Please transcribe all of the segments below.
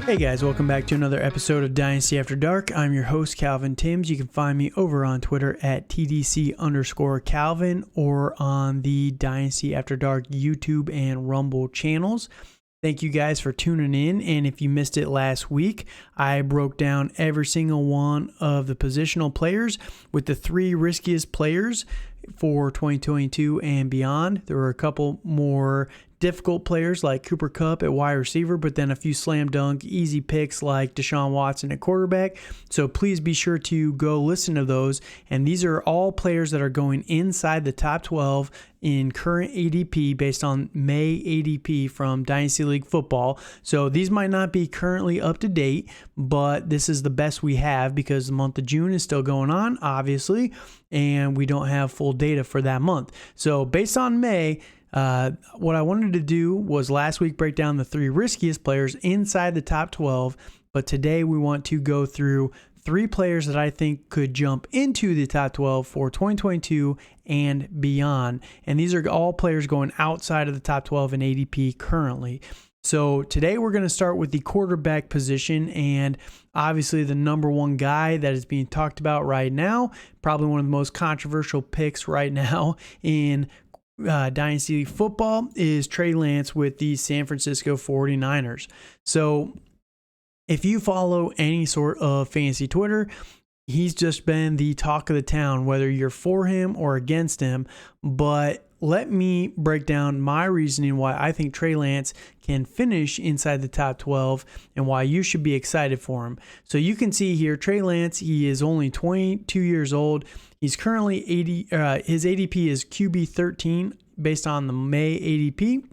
Hey guys, welcome back to another episode of Dynasty After Dark. I'm your host, Calvin Timms. You can find me over on Twitter at TDC_Calvin or on the Dynasty After Dark YouTube and Rumble channels. Thank you guys for tuning in, and if you missed it last week, I broke down every single one of the positional players with the three riskiest players for 2022 and beyond. There were a couple more difficult players like Cooper Kupp at wide receiver, but then a few slam dunk easy picks like Deshaun Watson at quarterback. So please be sure to go listen to those. And these are all players that are going inside the top 12 in current ADP based on May ADP from Dynasty League Football. So these might not be currently up to date, but this is the best we have because the month of June is still going on, obviously, and we don't have full data for that month. So based on May, what I wanted to do was last week break down the three riskiest players inside the top 12, but today we want to go through three players that I think could jump into the top 12 for 2022 and beyond. And these are all players going outside of the top 12 in ADP currently. So today we're going to start with the quarterback position, and obviously the number one guy that is being talked about right now, probably one of the most controversial picks right now in Dynasty football, is Trey Lance with the San Francisco 49ers. So if you follow any sort of fantasy Twitter, he's just been the talk of the town, whether you're for him or against him. But let me break down my reasoning why I think Trey Lance can finish inside the top 12 and why you should be excited for him. So you can see here, Trey Lance, he is only 22 years old. He's currently his ADP is QB 13 based on the May ADP.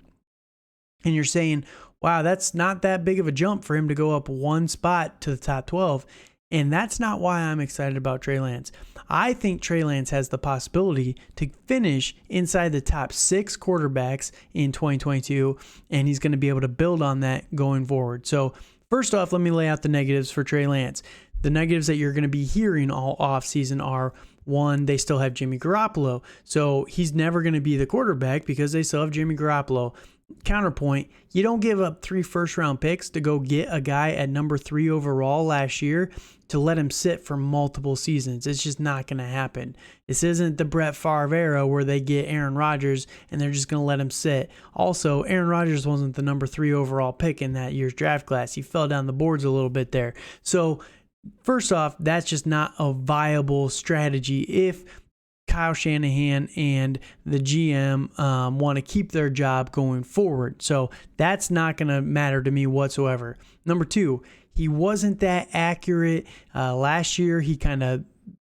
And you're saying, wow, that's not that big of a jump for him to go up one spot to the top 12. And that's not why I'm excited about Trey Lance. I think Trey Lance has the possibility to finish inside the top 6 quarterbacks in 2022, and he's going to be able to build on that going forward. So first off, let me lay out the negatives for Trey Lance. The negatives that you're going to be hearing all offseason are, one, they still have Jimmy Garoppolo. So he's never going to be the quarterback because they still have Jimmy Garoppolo. Counterpoint, you don't give up 3 first-round picks to go get a guy at number 3 overall last year to let him sit for multiple seasons. It's just not going to happen. This isn't the Brett Favre era where they get Aaron Rodgers and they're just going to let him sit. Also, Aaron Rodgers wasn't the number 3 overall pick in that year's draft class. He fell down the boards a little bit there. So, first off, that's just not a viable strategy if Kyle Shanahan and the GM want to keep their job going forward. So that's not going to matter to me whatsoever. Number 2, he wasn't that accurate. Last year, he kind of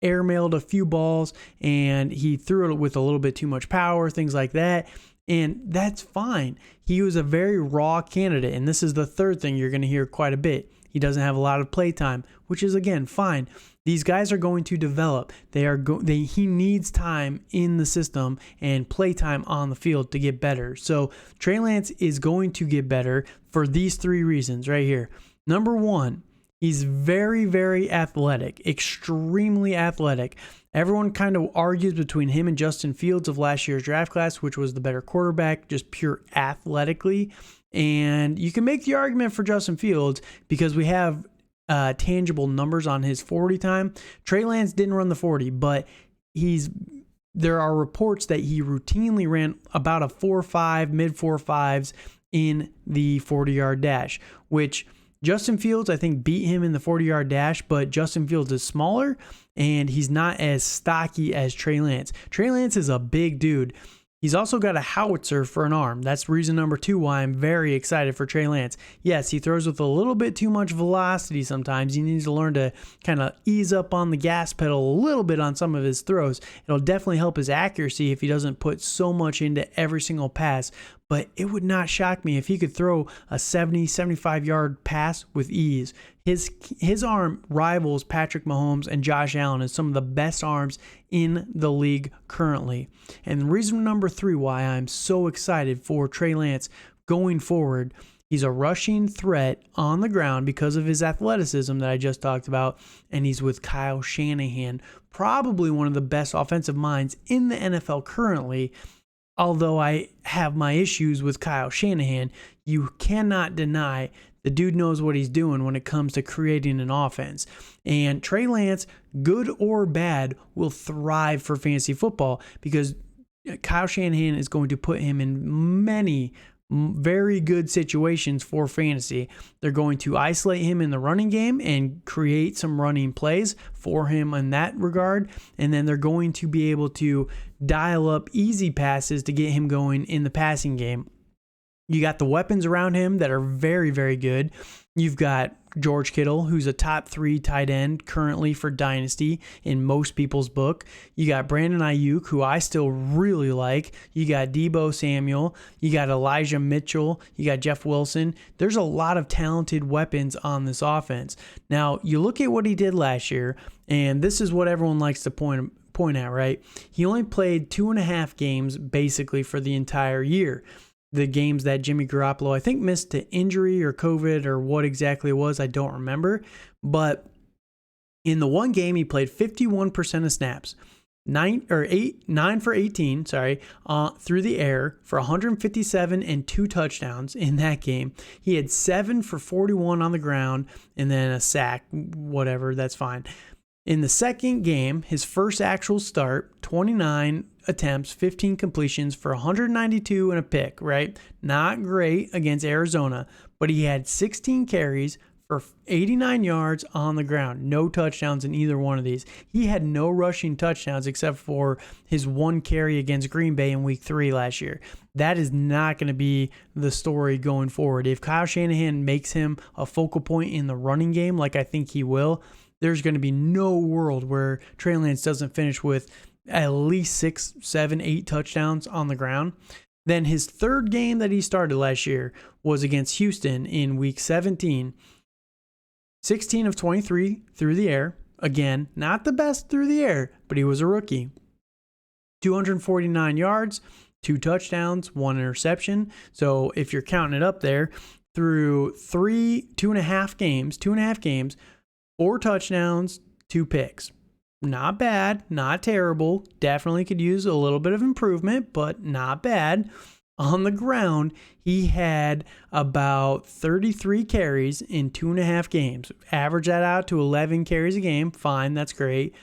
airmailed a few balls and he threw it with a little bit too much power, things like that. And that's fine. He was a very raw candidate. And this is the third thing you're going to hear quite a bit. He doesn't have a lot of play time, which is, again, fine. These guys are going to develop. He needs time in the system and play time on the field to get better. So Trey Lance is going to get better for these 3 reasons right here. Number 1, he's very, very athletic, extremely athletic. Everyone kind of argues between him and Justin Fields of last year's draft class, which was the better quarterback, just pure athletically. And you can make the argument for Justin Fields because we have tangible numbers on his 40 time. Trey Lance didn't run the 40, but there are reports that he routinely ran about a 4.5, mid 4.5s in the 40-yard dash, which Justin Fields, I think, beat him in the 40-yard dash, but Justin Fields is smaller and he's not as stocky as Trey Lance. Trey Lance is a big dude. He's also got a howitzer for an arm. That's reason number 2 why I'm very excited for Trey Lance. Yes, he throws with a little bit too much velocity sometimes. He needs to learn to kind of ease up on the gas pedal a little bit on some of his throws. It'll definitely help his accuracy if he doesn't put so much into every single pass. But it would not shock me if he could throw a 70, 75-yard pass with ease. His arm rivals Patrick Mahomes and Josh Allen as some of the best arms in the league currently. And reason number 3 why I'm so excited for Trey Lance going forward, he's a rushing threat on the ground because of his athleticism that I just talked about, and he's with Kyle Shanahan, probably one of the best offensive minds in the NFL currently. Although I have my issues with Kyle Shanahan, you cannot deny The dude knows what he's doing when it comes to creating an offense. And Trey Lance, good or bad, will thrive for fantasy football because Kyle Shanahan is going to put him in many very good situations for fantasy. They're going to isolate him in the running game and create some running plays for him in that regard. And then they're going to be able to dial up easy passes to get him going in the passing game. You got the weapons around him that are very, very good. You've got George Kittle, who's a top 3 tight end currently for Dynasty in most people's book. You got Brandon Ayuk, who I still really like. You got Deebo Samuel. You got Elijah Mitchell. You got Jeff Wilson. There's a lot of talented weapons on this offense. Now, you look at what he did last year, and this is what everyone likes to point out, right? He only played 2.5 games basically for the entire year. The games that Jimmy Garoppolo, I think, missed to injury or COVID or what exactly it was, I don't remember. But in the one game, he played 51% of snaps, 9 for 18, through the air for 157 and 2 touchdowns in that game. He had 7 for 41 on the ground and then a sack, whatever, that's fine. In the second game, his first actual start, 29 attempts, 15 completions for 192 and a pick, right? Not great against Arizona, but he had 16 carries for 89 yards on the ground. No touchdowns in either one of these. He had no rushing touchdowns except for his one carry against Green Bay in week 3 last year. That is not going to be the story going forward. If Kyle Shanahan makes him a focal point in the running game, like I think he will, there's going to be no world where Trey Lance doesn't finish with at least 6, 7, 8 touchdowns on the ground. Then his third game that he started last year was against Houston in week 17. 16 of 23 through the air. Again, not the best through the air, but he was a rookie. 249 yards, 2 touchdowns, 1 interception. So if you're counting it up there, through 2.5 games, 4 touchdowns, 2 picks. Not bad, not terrible. Definitely could use a little bit of improvement, but not bad. On the ground, he had about 33 carries in 2.5 games. Average that out to 11 carries a game. Fine, that's great.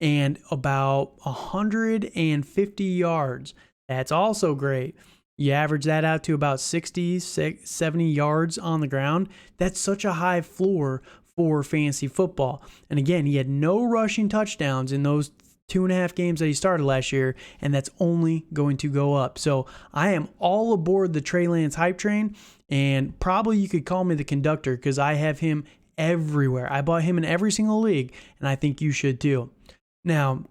And about 150 yards. That's also great. You average that out to about 60, 70 yards on the ground. That's such a high floor for fantasy football. And again, he had no rushing touchdowns in those 2.5 games that he started last year, and that's only going to go up. So I am all aboard the Trey Lance hype train, and probably you could call me the conductor because I have him everywhere. I bought him in every single league, and I think you should too. Now,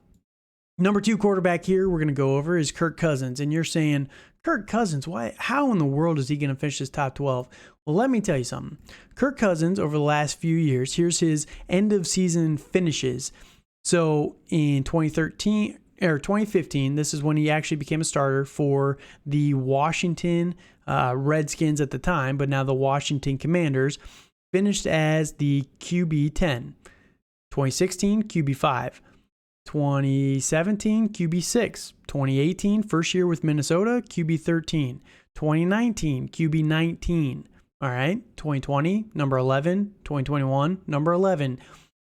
number 2 quarterback here we're going to go over is Kirk Cousins, and you're saying, Kirk Cousins, why? How in the world is he going to finish his top 12? Well, let me tell you something. Kirk Cousins, over the last few years, here's his end of season finishes. So in 2015, this is when he actually became a starter for the Washington Redskins at the time, but now the Washington Commanders, finished as the QB 10. 2016, QB 5. 2017, QB 6. 2018, first year with Minnesota, QB 13. 2019, QB 19. All right, 2020, number 11. 2021, number 11.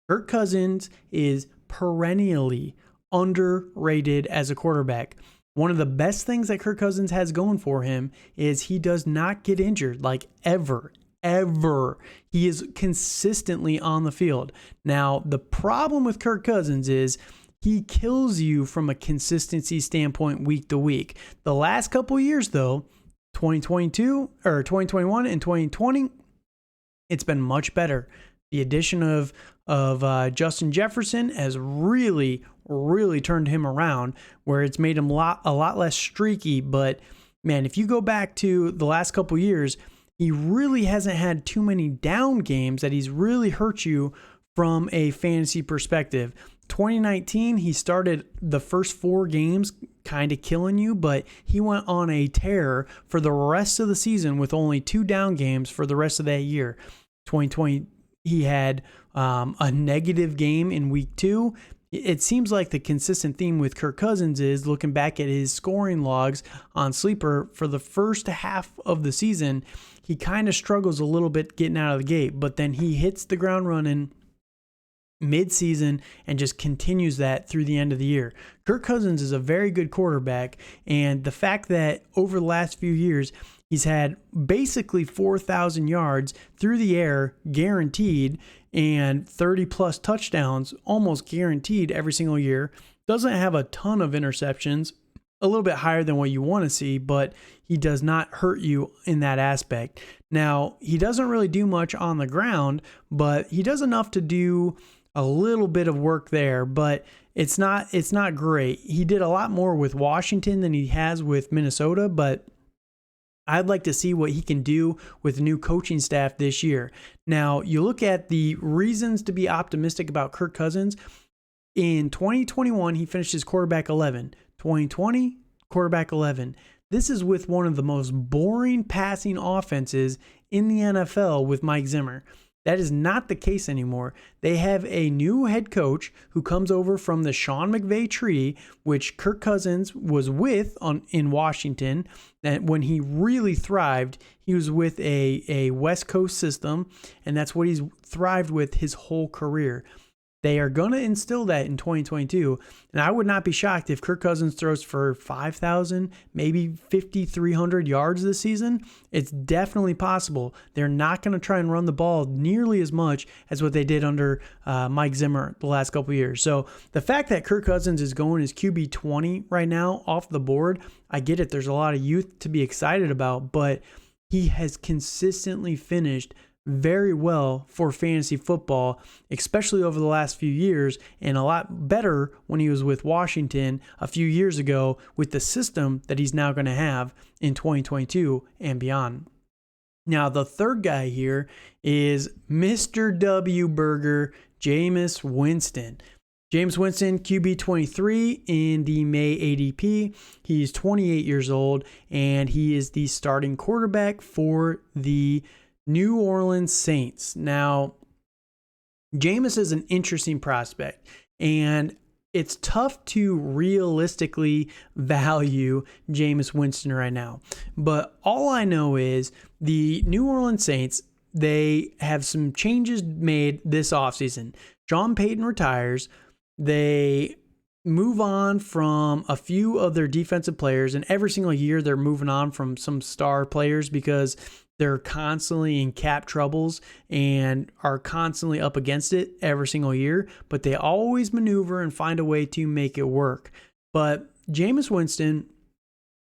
Kirk Cousins is perennially underrated as a quarterback. One of the best things that Kirk Cousins has going for him is he does not get injured, like ever. He is consistently on the field. Now, the problem with Kirk Cousins is he kills you from a consistency standpoint week to week. The last couple of years, though, 2021 and 2020, it's been much better. The addition of Justin Jefferson has really turned him around, where it's made him a lot less streaky. But man, if you go back to the last couple years, he really hasn't had too many down games that he's really hurt you from a fantasy perspective. 2019, he started the first 4 games kind of killing you, but he went on a tear for the rest of the season with only 2 down games for the rest of that year. 2020, he had a negative game in week 2. it seems like the consistent theme with Kirk Cousins is, looking back at his scoring logs on Sleeper for the first half of the season, he kind of struggles a little bit getting out of the gate, but then he hits the ground running mid-season and just continues that through the end of the year. Kirk Cousins is a very good quarterback, and the fact that over the last few years he's had basically 4,000 yards through the air guaranteed and 30-plus touchdowns almost guaranteed every single year. Doesn't have a ton of interceptions, a little bit higher than what you want to see, but he does not hurt you in that aspect. Now, he doesn't really do much on the ground, but he does enough to do a little bit of work there, but it's not great. He did a lot more with Washington than he has with Minnesota, but I'd like to see what he can do with the new coaching staff this year. Now, you look at the reasons to be optimistic about Kirk Cousins. In 2021, he finished his quarterback 11. 2020, quarterback 11. This is with one of the most boring passing offenses in the NFL with Mike Zimmer. That is not the case anymore. They have a new head coach who comes over from the Sean McVay tree, which Kirk Cousins was with in Washington. And when he really thrived, he was with a West Coast system, and that's what he's thrived with his whole career. They are going to instill that in 2022, and I would not be shocked if Kirk Cousins throws for 5,000, maybe 5,300 yards this season. It's definitely possible. They're not going to try and run the ball nearly as much as what they did under Mike Zimmer the last couple of years. So the fact that Kirk Cousins is going as QB 20 right now off the board, I get it. There's a lot of youth to be excited about, but he has consistently finished very well for fantasy football, especially over the last few years, and a lot better when he was with Washington a few years ago with the system that he's now going to have in 2022 and beyond. Now, the third guy here is Mr. W. Burger, Jameis Winston. Jameis Winston, QB 23 in the May ADP. He's 28 years old, and he is the starting quarterback for the New Orleans Saints. Now, Jameis is an interesting prospect, and it's tough to realistically value Jameis Winston right now. But all I know is the New Orleans Saints, they have some changes made this offseason. Sean Payton retires. They move on from a few of their defensive players, and every single year they're moving on from some star players because they're constantly in cap troubles and are constantly up against it every single year, but they always maneuver and find a way to make it work. But Jameis Winston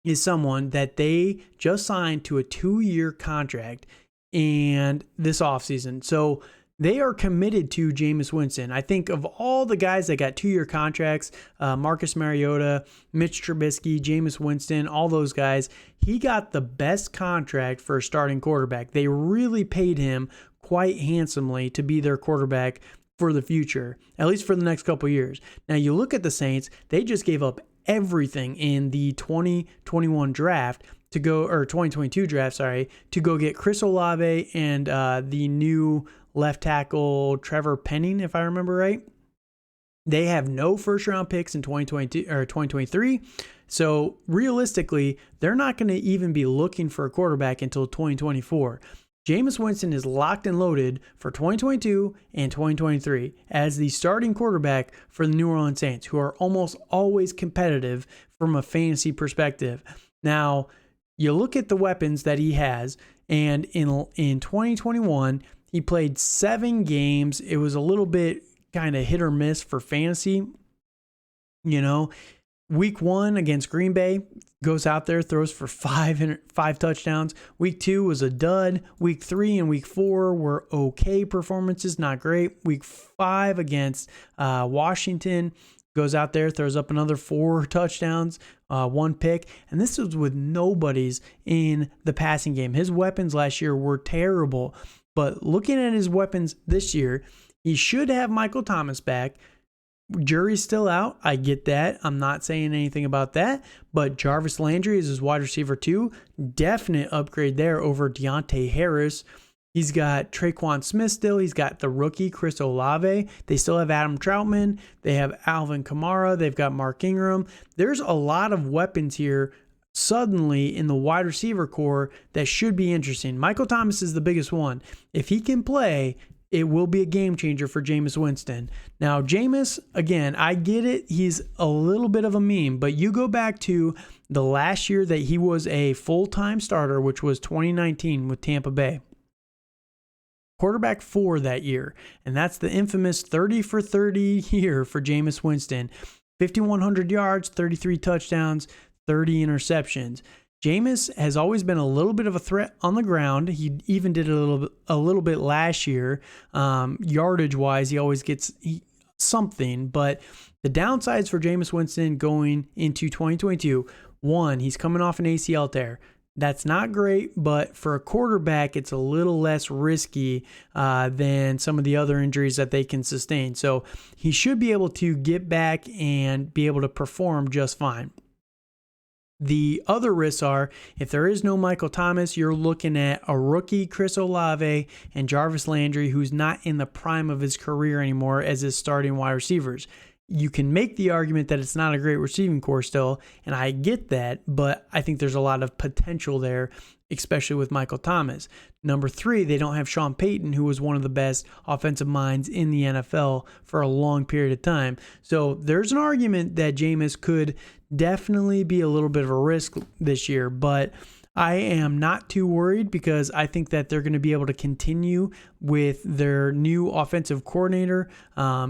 is someone that they just signed to a 2-year contract and this offseason. So they are committed to Jameis Winston. I think of all the guys that got 2-year contracts, Marcus Mariota, Mitch Trubisky, Jameis Winston, all those guys, he got the best contract for a starting quarterback. They really paid him quite handsomely to be their quarterback for the future, at least for the next couple of years. Now, you look at the Saints, they just gave up everything in the 2021 draft to go, or 2022 draft, to go get Chris Olave and the new left tackle Trevor Penning, if I remember right. They have no first round picks in 2022 or 2023. So realistically, they're not going to even be looking for a quarterback until 2024. Jameis Winston is locked and loaded for 2022 and 2023 as the starting quarterback for the New Orleans Saints, who are almost always competitive from a fantasy perspective. Now, you look at the weapons that he has, and in 2021, he played 7 games. It was a little bit kind of hit or miss for fantasy. You know, week 1 against Green Bay, goes out there, throws for 5 touchdowns. Week 2 was a dud. Week 3 and week 4 were okay performances, not great. Week 5 against Washington, goes out there, throws up another 4 touchdowns, 1 pick. And this was with nobodies in the passing game. His weapons last year were terrible. But looking at his weapons this year, he should have Michael Thomas back. Jury's still out. I get that. I'm not saying anything about that. But Jarvis Landry is his wide receiver too. Definite upgrade there over Deontay Harris. He's got Traquan Smith still. He's got the rookie Chris Olave. They still have Adam Troutman. They have Alvin Kamara. They've got Mark Ingram. There's a lot of weapons here suddenly in the wide receiver core that should be interesting. Michael Thomas is the biggest one. If he can play, it will be a game changer for Jameis Winston. Now, Jameis, again, I get it. He's a little bit of a meme, but you go back to the last year that he was a full-time starter, which was 2019 with Tampa Bay. Quarterback 4 that year, and that's the infamous 30 for 30 year for Jameis Winston. 5,100 yards, 33 touchdowns, 30 interceptions. Jameis has always been a little bit of a threat on the ground. He even did a little bit last year. Yardage-wise, he always gets something, but the downsides for Jameis Winston going into 2022, one, he's coming off an ACL tear. That's not great, but for a quarterback, it's a little less risky than some of the other injuries that they can sustain. So he should be able to get back and be able to perform just fine. The other risks are, if there is no Michael Thomas, you're looking at a rookie Chris Olave and Jarvis Landry, who's not in the prime of his career anymore as his starting wide receivers. You can make the argument that it's not a great receiving core still, and I get that, but I think there's a lot of potential there, especially with Michael Thomas. Number 3, they don't have Sean Payton, who was one of the best offensive minds in the NFL for a long period of time. So there's an argument that Jameis could definitely be a little bit of a risk this year, but I am not too worried because I think that they're going to be able to continue with their new offensive coordinator.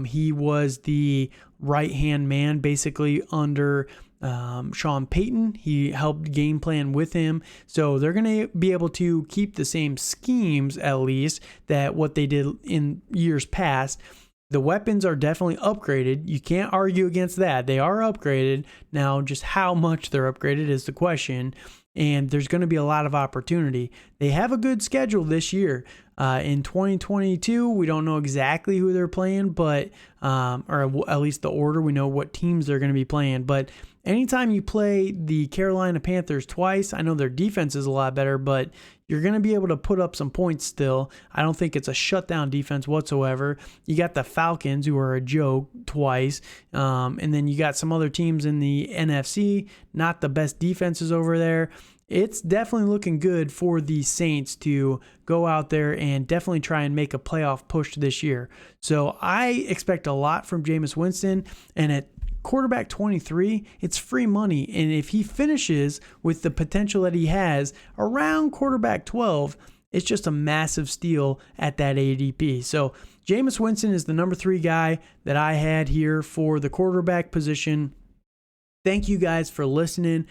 He was the right-hand man basically under Sean Payton. He helped game plan with him. So they're going to be able to keep the same schemes, at least, that what they did in years past. The weapons are definitely upgraded. You can't argue against that. They are upgraded. Now, just how much they're upgraded is the question. And there's going to be a lot of opportunity. They have a good schedule this year. In 2022, we don't know exactly who they're playing, but or at least the order. We know what teams they're going to be playing. But anytime you play the Carolina Panthers twice, I know their defense is a lot better, but you're going to be able to put up some points still. I don't think it's a shutdown defense whatsoever. You got the Falcons, who are a joke, twice. And then you got some other teams in the NFC, not the best defenses over there. It's definitely looking good for the Saints to go out there and definitely try and make a playoff push this year. So I expect a lot from Jameis Winston, and at quarterback 23, it's free money. And if he finishes with the potential that he has around quarterback 12, it's just a massive steal at that ADP. So Jameis Winston is the number 3 guy that I had here for the quarterback position. Thank you guys for listening.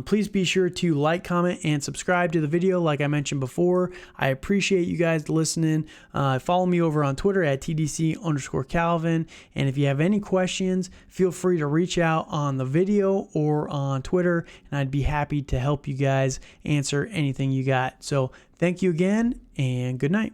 Please be sure to like, comment, and subscribe to the video like I mentioned before. I appreciate you guys listening. Follow me over on Twitter at TDC_Calvin. And if you have any questions, feel free to reach out on the video or on Twitter, and I'd be happy to help you guys answer anything you got. So thank you again, and good night.